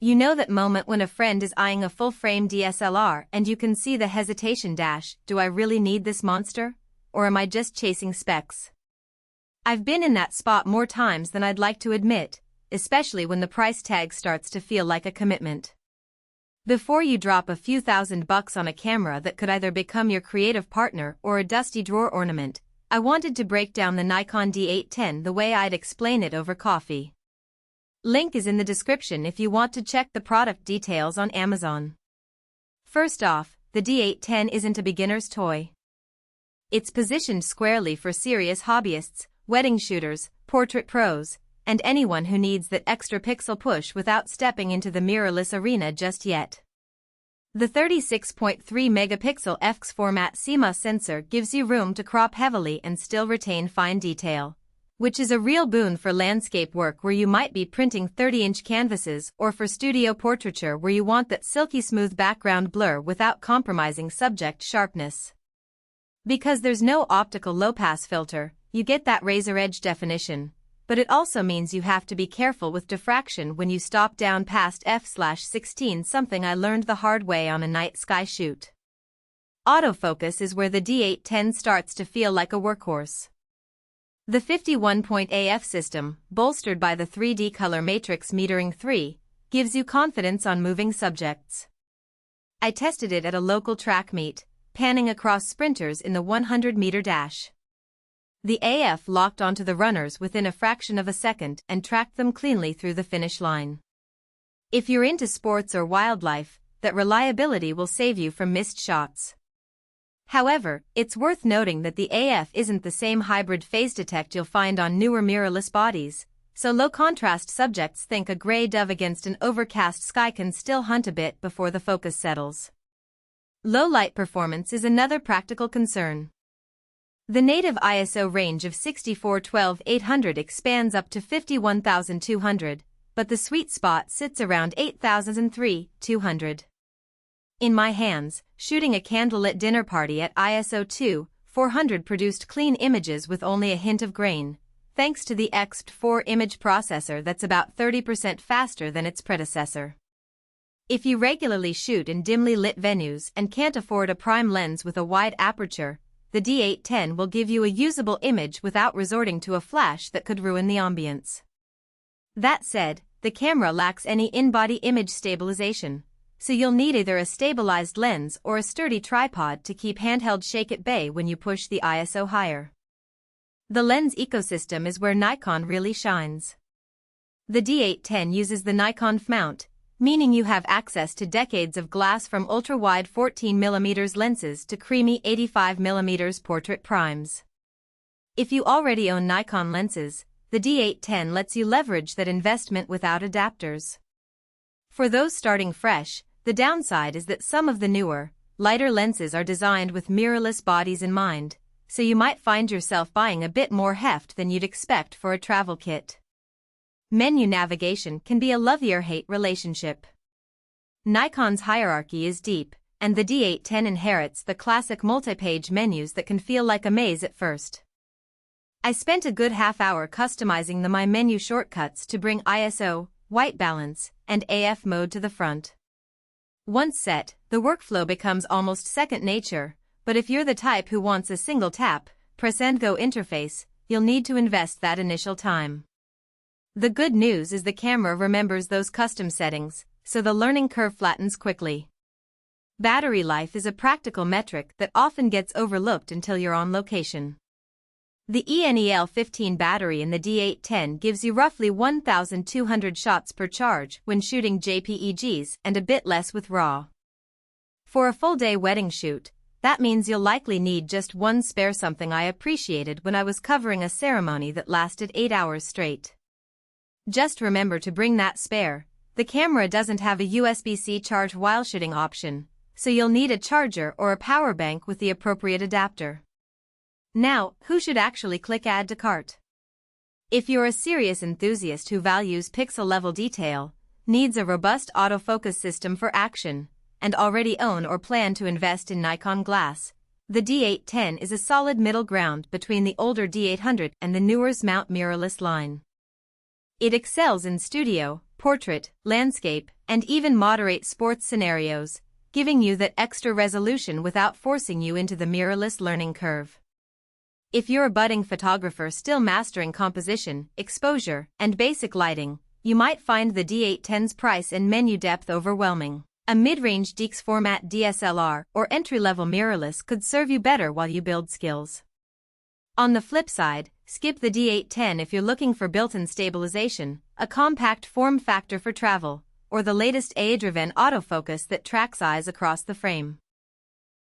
You know that moment when a friend is eyeing a full-frame DSLR and you can see the hesitation dash, do I really need this monster? Or am I just chasing specs? I've been in that spot more times than I'd like to admit, especially when the price tag starts to feel like a commitment. Before you drop a few $1,000s on a camera that could either become your creative partner or a dusty drawer ornament, I wanted to break down the Nikon D810 the way I'd explain it over coffee. Link is in the description if you want to check the product details on Amazon. First off, the D810 isn't a beginner's toy. It's positioned squarely for serious hobbyists, wedding shooters, portrait pros, and anyone who needs that extra pixel push without stepping into the mirrorless arena just yet. The 36.3 megapixel fx format CMOS sensor gives you room to crop heavily and still retain fine detail, which is a real boon for landscape work where you might be printing 30-inch canvases or for studio portraiture where you want that silky smooth background blur without compromising subject sharpness. Because there's no optical low-pass filter, you get that razor-edge definition, but it also means you have to be careful with diffraction when you stop down past f/16, something I learned the hard way on a night sky shoot. Autofocus is where the D810 starts to feel like a workhorse. The 51-point AF system, bolstered by the 3D color matrix metering 3, gives you confidence on moving subjects. I tested it at a local track meet, panning across sprinters in the 100-meter dash. The AF locked onto the runners within a fraction of a second and tracked them cleanly through the finish line. If you're into sports or wildlife, that reliability will save you from missed shots. However, it's worth noting that the AF isn't the same hybrid phase detect you'll find on newer mirrorless bodies, so low-contrast subjects think a gray dove against an overcast sky can still hunt a bit before the focus settles. Low-light performance is another practical concern. The native ISO range of 6412-800 expands up to 51,200, but the sweet spot sits around 8,003-200. In my hands, shooting a candlelit dinner party at ISO 2-400 produced clean images with only a hint of grain, thanks to the XP4 image processor that's about 30% faster than its predecessor. If you regularly shoot in dimly lit venues and can't afford a prime lens with a wide aperture, the D810 will give you a usable image without resorting to a flash that could ruin the ambience. That said, the camera lacks any in-body image stabilization, so you'll need either a stabilized lens or a sturdy tripod to keep handheld shake at bay when you push the ISO higher. The lens ecosystem is where Nikon really shines. The D810 uses the Nikon F mount, meaning you have access to decades of glass from ultra-wide 14mm lenses to creamy 85mm portrait primes. If you already own Nikon lenses, the D810 lets you leverage that investment without adapters. For those starting fresh, the downside is that some of the newer, lighter lenses are designed with mirrorless bodies in mind, so you might find yourself buying a bit more heft than you'd expect for a travel kit. Menu navigation can be a love-or-hate relationship. Nikon's hierarchy is deep, and the D810 inherits the classic multi-page menus that can feel like a maze at first. I spent a good half hour customizing the My Menu shortcuts to bring ISO, white balance, and AF mode to the front. Once set, the workflow becomes almost second nature, but if you're the type who wants a single tap, press and go interface, you'll need to invest that initial time. The good news is the camera remembers those custom settings, so the learning curve flattens quickly. Battery life is a practical metric that often gets overlooked until you're on location. The ENEL15 battery in the D810 gives you roughly 1,200 shots per charge when shooting JPEGs and a bit less with RAW. For a full-day wedding shoot, that means you'll likely need just one spare, something I appreciated when I was covering a ceremony that lasted 8 hours straight. Just remember to bring that spare. The camera doesn't have a USB-C charge while shooting option, so you'll need a charger or a power bank with the appropriate adapter. Now, who should actually click Add to Cart? If you're a serious enthusiast who values pixel-level detail, needs a robust autofocus system for action, and already own or plan to invest in Nikon glass, the D810 is a solid middle ground between the older D800 and the newer mount mirrorless line. It excels in studio, portrait, landscape, and even moderate sports scenarios, giving you that extra resolution without forcing you into the mirrorless learning curve. If you're a budding photographer still mastering composition, exposure, and basic lighting, you might find the D810's price and menu depth overwhelming. A mid-range DX format DSLR or entry-level mirrorless could serve you better while you build skills. On the flip side, skip the D810 if you're looking for built-in stabilization, a compact form factor for travel, or the latest AI-driven autofocus that tracks eyes across the frame.